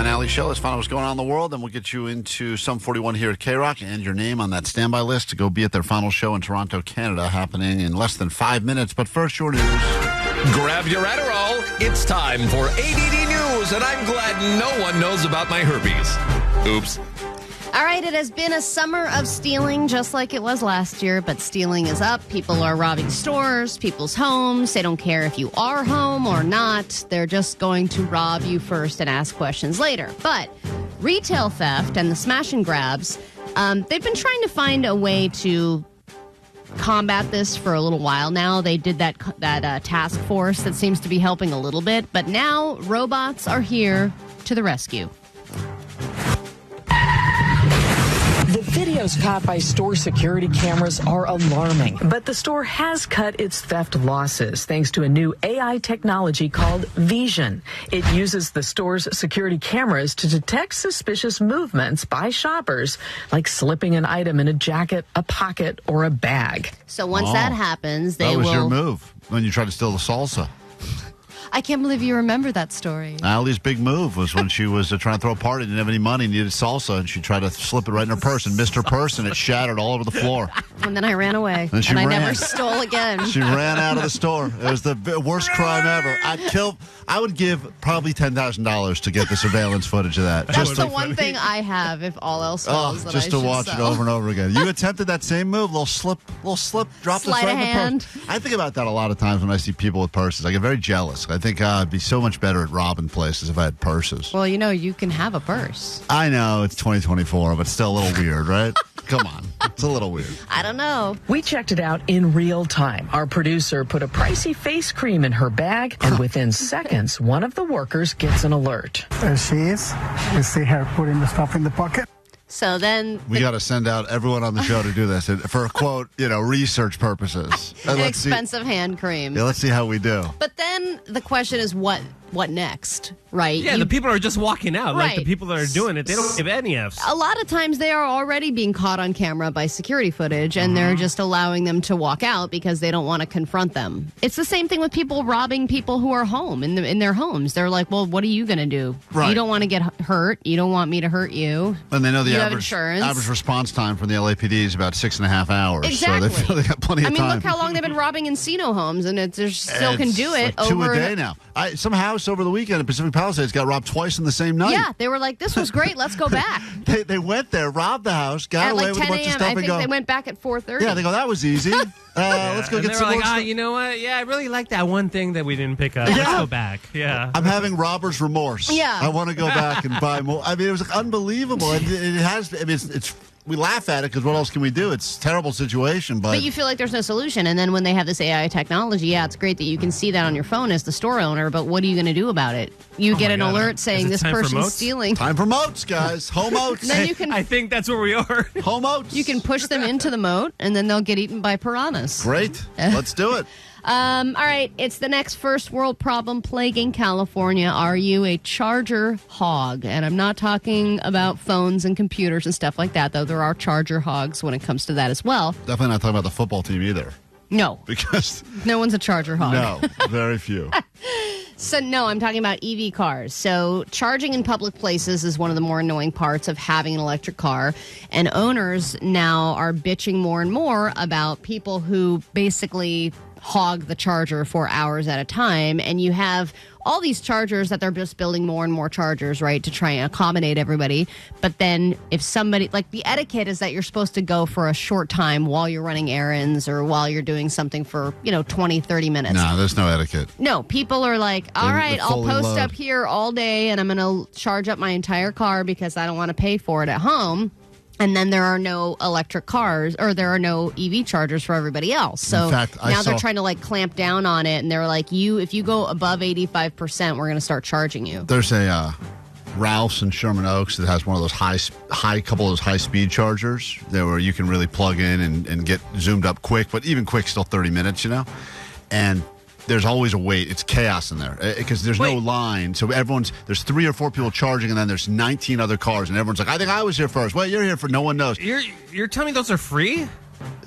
Klein Alley Show. Let's find out what's going on in the world, and we'll get you into Sum 41 here at KROQ and your name on that standby list to go be at their final show in Toronto, Canada, happening in less than 5 minutes. But first, your news. Grab your Adderall. It's time for ADD News, and I'm glad no one knows about my herpes. Oops. All right, it has been a summer of stealing, just like it was last year, but stealing is up. People are robbing stores, people's homes. They don't care if you are home or not. They're just going to rob you first and ask questions later. But retail theft and the smash and grabs, they've been trying to find a way to combat this for a little while now. They did that task force that seems to be helping a little bit, but now robots are here to the rescue. The videos caught by store security cameras are alarming, but the store has cut its theft losses thanks to a new AI technology called Vision. It uses the store's security cameras to detect suspicious movements by shoppers, like slipping an item in a jacket, a pocket, or a bag. So once that happens, they will... That was your move when you tried to steal the salsa. I can't believe you remember that story. Allie's big move was when she was trying to throw a party, didn't have any money, needed salsa, and she tried to slip it right in her purse and missed her purse, and it shattered all over the floor. And then I ran away, and I never stole again. She ran out of the store. It was the worst crime ever. I would give probably $10,000 to get the surveillance footage of that. That's the one thing I have, if all else fails. Just to watch it over and over again. You attempted that same move, little slip, drop this right in the purse. I think about that a lot of times when I see people with purses. I get very jealous. I think I'd be so much better at robbing places if I had purses. Well, you can have a purse. I know, it's 2024, but still a little weird, right? Come on. It's a little weird. I don't know. We checked it out in real time. Our producer put a pricey face cream in her bag, and within seconds, one of the workers gets an alert. There she is. You see her putting the stuff in the pocket. So then... We got to send out everyone on the show to do this for, quote, research purposes. An expensive hand cream. Yeah, let's see how we do. But then the question is what next, right? Yeah, the people are just walking out. Right. Like, the people that are doing it, they don't give any Fs. A lot of times they are already being caught on camera by security footage, and they're just allowing them to walk out because they don't want to confront them. It's the same thing with people robbing people who are home, in their homes. They're like, well, what are you going to do? Right. You don't want to get hurt. You don't want me to hurt you. And they know the have insurance. average response time from the LAPD is about 6.5 hours. Exactly. So they feel they got plenty of time. Look how long they've been robbing Encino homes, and they still can do it. Like 2 a day now. Some house over the weekend in Pacific Palisades got robbed twice in the same night. Yeah, they were like, this was great. Let's go back. They went there, robbed the house, got away with a bunch of stuff, I think they went back at 4:30. Yeah, they go, that was easy. Let's go get some more stuff. You know what? Yeah, I really like that one thing that we didn't pick up. Let's go back. Yeah. I'm having robber's remorse. Yeah. I want to go back and buy more. I mean, it was unbelievable. And it has, I mean, it's we laugh at it because what else can we do? It's a terrible situation. But you feel like there's no solution. And then when they have this AI technology, it's great that you can see that on your phone as the store owner, but what are you going to do about it? You get an alert saying this person's stealing. Time for moats, guys. Home oats. Then you can, I think that's where we are. Home oats. You can push them into the moat, and then they'll get eaten by piranhas. Great. Let's do it. All right, it's the next first world problem plaguing California. Are you a charger hog? And I'm not talking about phones and computers and stuff like that, though there are charger hogs when it comes to that as well. Definitely not talking about the football team either. No. Because no one's a charger hog. No, very few. So, no, I'm talking about EV cars. So, charging in public places is one of the more annoying parts of having an electric car. And owners now are bitching more and more about people who basically hog the charger for hours at a time. And you have all these chargers that they're just building more and more chargers, right, to try and accommodate everybody. But then if somebody, like the etiquette is that you're supposed to go for a short time while you're running errands or while you're doing something for, 20, 30 minutes. No, there's no etiquette. No, people are like, all right, I'll post load up here all day and I'm going to charge up my entire car because I don't want to pay for it at home. And then there are no electric cars or there are no EV chargers for everybody else. So in fact, now they're trying to clamp down on it. And they're like, if you go above 85%, we're going to start charging you. There's a Ralph's in Sherman Oaks that has one of those couple of those high-speed chargers there where you can really plug in and get zoomed up quick. But even quick, still 30 minutes, And there's always a wait. It's chaos in there because there's no line. So there's 3 or 4 people charging, and then there's 19 other cars, and everyone's like, I think I was here first. Well, you're here for no one knows. You're telling me those are free?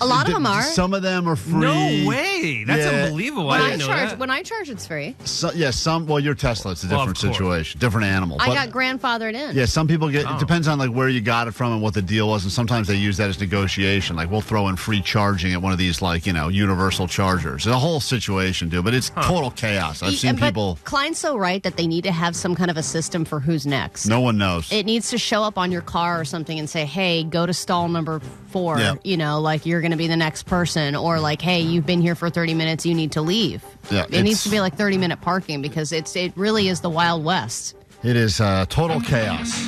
A lot of them are. Some of them are free. No way. That's Yeah. unbelievable. When I I didn't know charge, that. when I charge, it's free. Some. Well, your Tesla, it's a Well, different of course. situation, different animal. I But- got grandfathered in. Yeah, some people get. Oh. It depends on like where you got it from and what the deal was, and sometimes they use that as negotiation. Like we'll throw in free charging at one of these like universal chargers. It's a whole situation, dude. But it's total chaos. I've seen But people. Klein's so right that they need to have some kind of a system for who's next. No one knows. It needs to show up on your car or something and say, hey, go to stall number 4. Yeah. Like you're going to be the next person. Or like, hey, you've been here for 30 minutes. You need to leave. Yeah, it needs to be like 30-minute parking because it really is the Wild West. It is total chaos,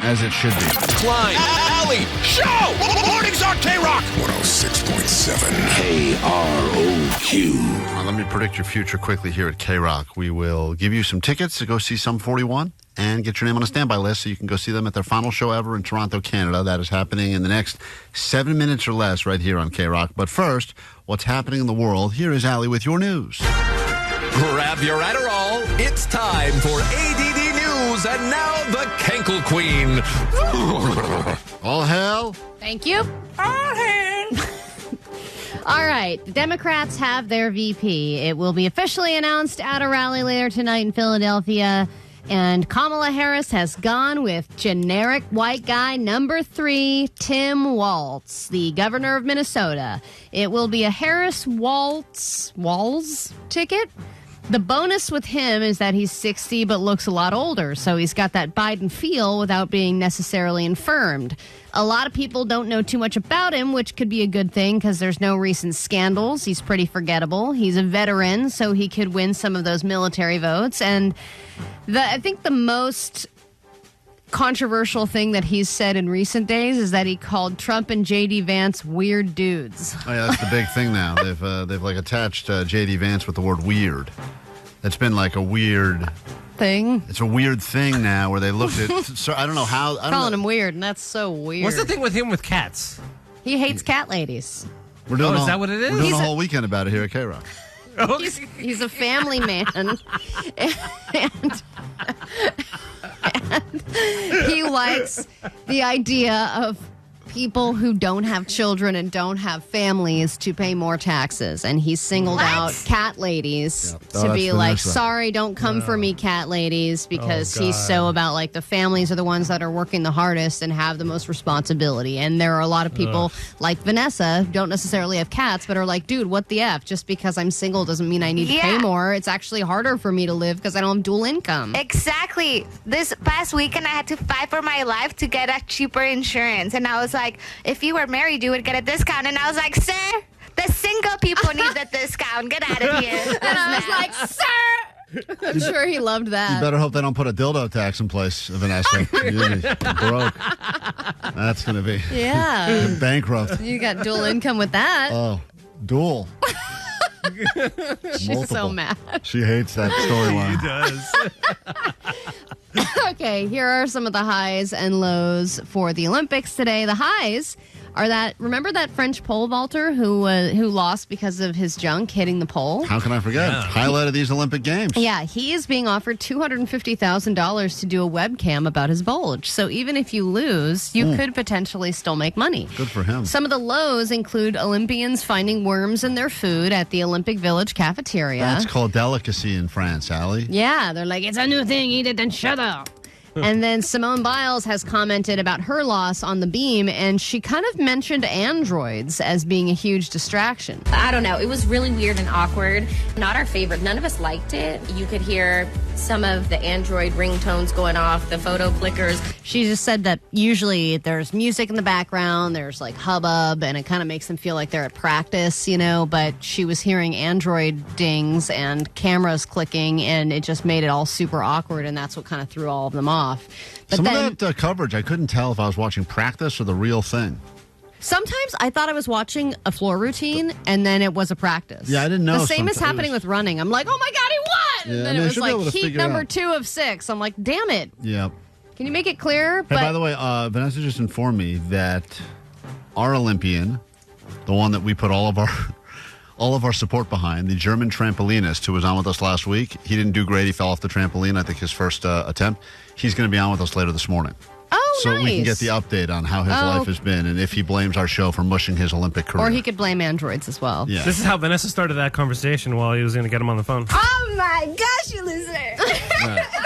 as it should be. Klein, Alley, Show! Mornings on KROQ! 106.7 KROQ. Let me predict your future quickly here at KROQ. We will give you some tickets to go see Sum 41 and get your name on a standby list so you can go see them at their final show ever in Toronto, Canada. That is happening in the next 7 minutes or less right here on KROQ. But first, what's happening in the world? Here is Allie with your news. Grab your Adderall. It's time for ADD News, and now the Kenkel Queen. All hell. Thank you. All right. The Democrats have their VP. It will be officially announced at a rally later tonight in Philadelphia. And Kamala Harris has gone with generic white guy number 3, Tim Walz, the governor of Minnesota. It will be a Harris-Walz ticket. The bonus with him is that he's 60 but looks a lot older, so he's got that Biden feel without being necessarily infirmed. A lot of people don't know too much about him, which could be a good thing because there's no recent scandals. He's pretty forgettable. He's a veteran, so he could win some of those military votes. And I think the most controversial thing that he's said in recent days is that he called Trump and J.D. Vance weird dudes. Oh, yeah, that's the big thing now. They've like attached J.D. Vance with the word weird. It's been like a weird Thing. It's a weird thing now where they looked at. So I don't know how. I don't Calling know. him weird, and that's so weird. What's the thing with him with cats? He hates cat ladies. We're doing is that what it is? We're doing He's a a- whole weekend about it here at KROQ. He's a family man. and he likes the idea of people who don't have children and don't have families to pay more taxes. And he singled out cat ladies Yep. Oh, to that's be like, Vanessa. sorry, don't come for me, cat ladies, because Oh, he's God. so about like the families are the ones that are working the hardest and have the most responsibility. And there are a lot of people like Vanessa who don't necessarily have cats, but are like, dude, what the F? Just because I'm single doesn't mean I need to pay Yeah. more. It's actually harder for me to live because I don't have dual income. Exactly. This past weekend, I had to fight for my life to get a cheaper insurance. And I was like, if you were married, you would get a discount. And I was like, sir, the single people need the discount. Get out of here. And I was like, sir! I'm sure he loved You that. better hope they don't put a dildo tax in place, Vanessa. You're broke. That's going to be Yeah. bankrupt. You got dual income with that. Oh, dual. She's so multiple. mad. She hates that storyline. Okay, here are some of the highs and lows for the Olympics today. The highs are that, remember that French pole vaulter who lost because of his junk hitting the pole? How can I forget? Yeah. Highlight of these Olympic Games. Yeah, he is being offered $250,000 to do a webcam about his bulge. So even if you lose, you could potentially still make money. Good for him. Some of the lows include Olympians finding worms in their food at the Olympic Village cafeteria. That's called delicacy in France, Allie. Yeah, they're like, it's a new thing, eat it and shut up. And then Simone Biles has commented about her loss on the beam, and she kind of mentioned androids as being a huge distraction. I don't know. It was really weird and awkward. Not our favorite. None of us liked it. You could hear some of the Android ringtones going off, the photo flickers. She just said that usually there's music in the background, there's like hubbub, and it kind of makes them feel like they're at practice, but she was hearing Android dings and cameras clicking, and it just made it all super awkward, and that's what kind of threw all of them off. But Some then of that coverage, I couldn't tell if I was watching practice or the real thing. sometimes I thought I was watching a floor routine, and then it was a practice. Yeah, I didn't know The same is sometimes. happeing with running. I'm like, oh my God, he won! Yeah, And I then mean, I it was should be able like to heat figure it number out. 2 of 6. I'm like, damn it. Yeah. Can you make it clearer? Hey, by the way, Vanessa just informed me that our Olympian, the one that we put all of our support behind, the German trampolinist who was on with us last week, he didn't do great. He fell off the trampoline, I think his first attempt. He's going to be on with us later this morning. Oh, Oh, so nice. we can get the update on how his life has been and if he blames our show for mushing his Olympic career. Or he could blame androids as well. Yeah. This is how Vanessa started that conversation while he was going to get him on the phone. Oh my gosh, you loser.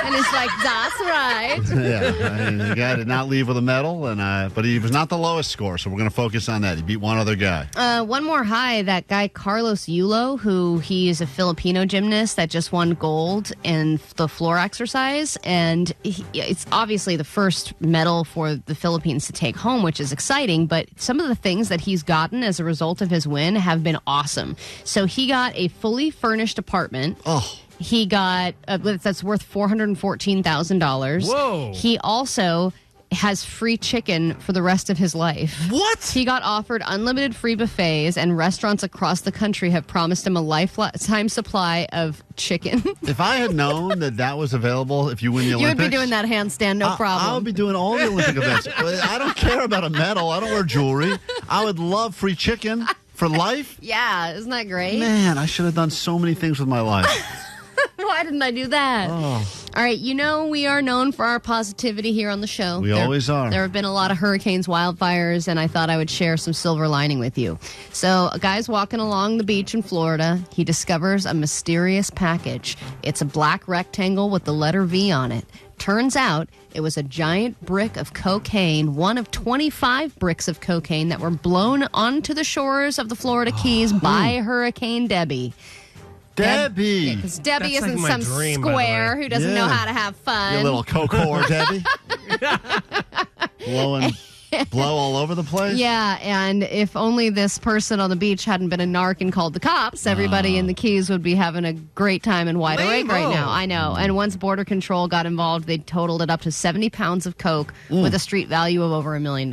And it's like, that's right. Yeah, I mean, the guy did not leave with a medal, and but he was not the lowest score, so we're going to focus on that. He beat one other guy. One more high, that guy Carlos Yulo, who he is a Filipino gymnast that just won gold in the floor exercise, and it's obviously the first medal for the Philippines to take home, which is exciting, but some of the things that he's gotten as a result of his win have been awesome. So he got a fully furnished apartment. Oh. He got that's worth $414,000. Whoa. He also has free chicken for the rest of his life. What? He got offered unlimited free buffets, and restaurants across the country have promised him a lifetime supply of chicken. If I had known that was available if you win the You Olympics... would be doing that handstand, no problem. I would be doing all the Olympic events. I don't care about a medal. I don't wear jewelry. I would love free chicken for life. Yeah, isn't that great? Man, I should have done so many things with my life. Why didn't I do that? Oh. All right, we are known for our positivity here on the show. We always are. There have been a lot of hurricanes, wildfires, and I thought I would share some silver lining with you. So a guy's walking along the beach in Florida. He discovers a mysterious package. It's a black rectangle with the letter V on it. Turns out it was a giant brick of cocaine, one of 25 bricks of cocaine that were blown onto the shores of the Florida Keys by Hurricane Debbie. Debbie. Because Debbie That's like isn't my some dream, by the square way. who doesn't know how to have fun. You little coke whore, Debbie. Blow all over the place? Yeah, and if only this person on the beach hadn't been a narc and called the cops, everybody in the Keys would be having a great time in Wide Awake right now. I know. And once Border Control got involved, they totaled it up to 70 pounds of coke with a street value of over $1 million.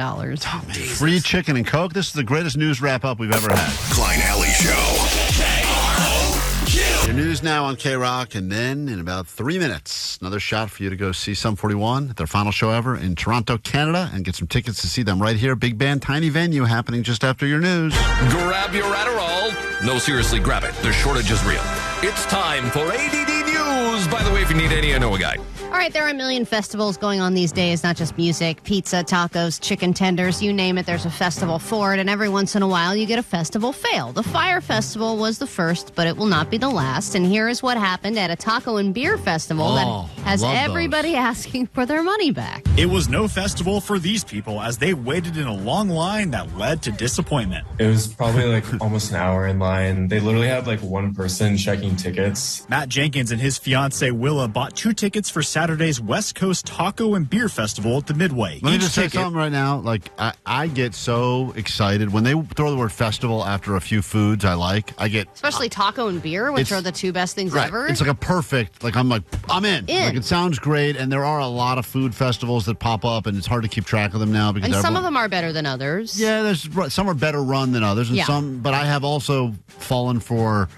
Free chicken and coke. This is the greatest news wrap-up we've ever had. Klein Alley Show. Your news now on KROQ, and then in about 3 minutes, another shot for you to go see Sum 41 at their final show ever in Toronto, Canada, and get some tickets to see them right here. Big band, tiny venue happening just after your news. Grab your Adderall. No, seriously, grab it. The shortage is real. It's time for ADD News. By the way, if you need any, I know a guy. All right, there are a million festivals going on these days, not just music, pizza, tacos, chicken tenders, you name it, there's a festival for it, and every once in a while you get a festival fail. The Fire Festival was the first, but it will not be the last, and here is what happened at a taco and beer festival that has everybody asking for their money back. It was no festival for these people as they waited in a long line that led to disappointment. It was probably like almost an hour in line. They literally had like one person checking tickets. Matt Jenkins and his fiancee Willa bought 2 tickets for Saturday's West Coast Taco and Beer Festival at the Midway. Let me just say something right now. Like, I get so excited when they throw the word festival after a few foods I like. I get... Especially taco and beer, which are the two best things ever. It's like a perfect, I'm in. Like, it sounds great, and there are a lot of food festivals that pop up, and it's hard to keep track of them now. Because and some of them are better than others. Yeah, some are better run than others, and but I have also fallen for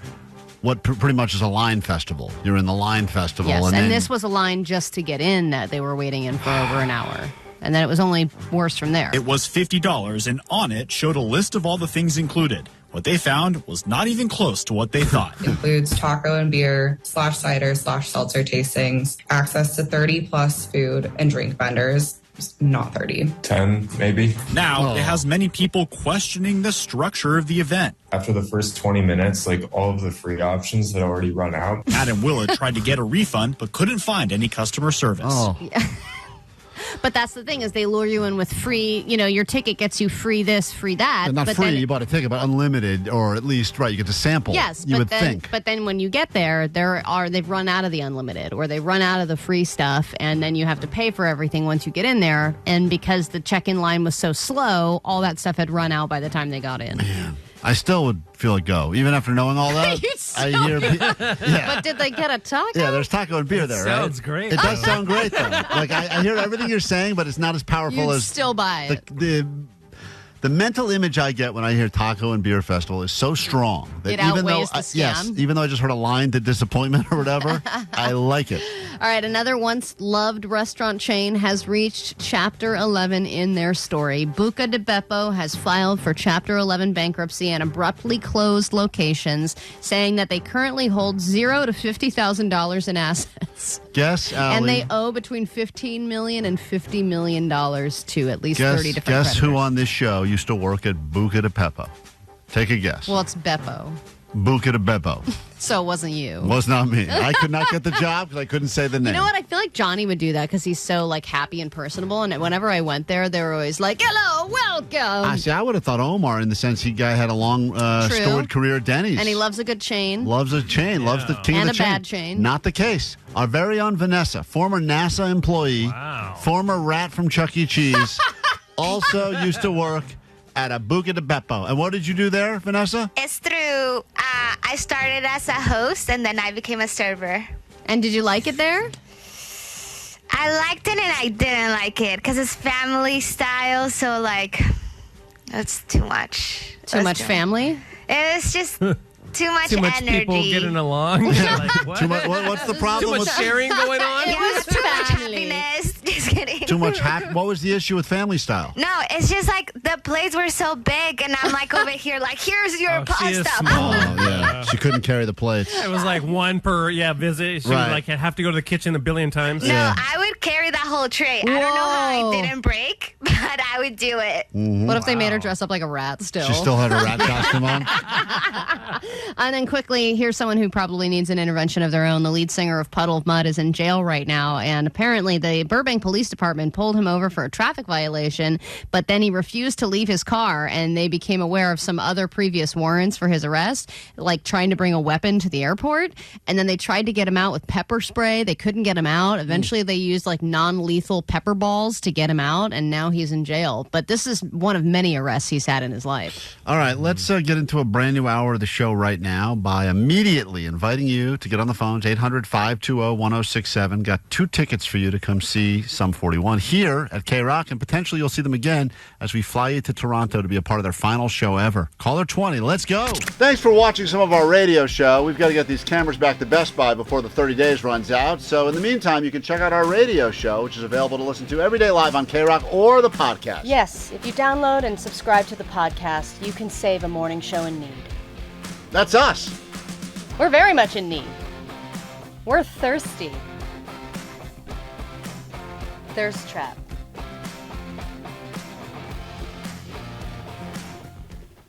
what pretty much is a line festival. You're in the line festival. Yes, and then, this was a line just to get in that they were waiting in for over an hour. And then it was only worse from there. It was $50, and on it showed a list of all the things included. What they found was not even close to what they thought. Includes taco and beer, /cider, /seltzer tastings, access to 30+ food and drink vendors. Not 30. 10, maybe. Now, it has many people questioning the structure of the event. After the first 20 minutes, like all of the free options had already run out. Matt and Willa tried to get a refund, but couldn't find any customer service. But that's the thing, is they lure you in with free, your ticket gets you free this, free that. Not but free, then, you bought a ticket, but unlimited, or at least, you get to sample. Yes, you but would then, think. But then when you get there, they've run out of the unlimited, or they run out of the free stuff, and then you have to pay for everything once you get in there. And because the check-in line was so slow, all that stuff had run out by the time they got in. Man, I still would feel it go, even after knowing all that. But did they get a taco? Yeah, there's taco and beer there, right? Sounds great. It does sound great, though. Like, I hear everything you're saying, but it's not as powerful You'd as... still buy it. The mental image I get when I hear Taco and Beer Festival is so strong that It even though outweighs the scam? yes, even though I just heard a line to disappointment or whatever, I like it. All right, another once loved restaurant chain has reached Chapter 11 in their story. Buca de Beppo has filed for Chapter 11 bankruptcy and abruptly closed locations, saying that they currently hold $0 to $50,000 in assets. Guess, Allie. And they owe between $15 million and $50 million to at least 30 different Guess who creditors. on this show used to work at Buca de Beppo? Take a guess. Well, it's Beppo, Buca de Beppo. so it wasn't you. Was not me. I could not get the job because I couldn't say the name. You know what? I feel like Johnny would do that because he's so like happy and personable. And whenever I went there, they were always like, "Hello, welcome." See, I would have thought Omar in the sense he guy had a long storied career at Denny's. And he loves a good chain. Loves a chain. Loves the king And of the a bad chain. Not the case. Our very own Vanessa, former NASA employee, former rat from Chuck E. Cheese, also used to work at a Buca de Beppo. And what did you do there, Vanessa? It's through, I started as a host and then I became a server. And did you like it there? I liked it and I didn't like it because it's family style. So, like, it's too much. Too much family? It was just too much Too much energy. people getting along. Like, what? Too much, what's the problem? Too much with sharing going on? It was too much happiness. Just kidding. Too much What was the issue with family style? No, it's just like the plates were so big, and I'm like over here, like, here's your She is pasta. small. Oh, yeah. She couldn't carry the plates. It was like one per visit. She Right. would like have to go to the kitchen a billion times. No, I would carry that whole tray. I don't know how it didn't break, but I would do it. What if they made her dress up like a rat still? She still had her rat costume on? And then quickly, here's someone who probably needs an intervention of their own. The lead singer of Puddle of Mud is in jail right now, and apparently the Burbank Police Department pulled him over for a traffic violation, but then he refused to leave his car, and they became aware of some other previous warrants for his arrest, like trying to bring a weapon to the airport, and then they tried to get him out with pepper spray. They couldn't get him out. Eventually, they used like non-lethal pepper balls to get him out, and now he's in jail. But this is one of many arrests he's had in his life. All right, let's get into a brand new hour of the show right now by immediately inviting you to get on the phones, 800-520-1067. Got 2 tickets for you to come see Sum 41 here at KROQ, and potentially you'll see them again as we fly you to Toronto to be a part of their final show ever. Caller 20, let's go. Thanks for watching some of our radio show. We've got to get these cameras back to Best Buy before the 30 days runs out. So in the meantime, you can check out our radio show, which is available to listen to every day live on KROQ or the podcast. Yes, if you download and subscribe to the podcast, you can save a morning show in need. That's us. We're very much in need. We're thirsty. Thirst trap.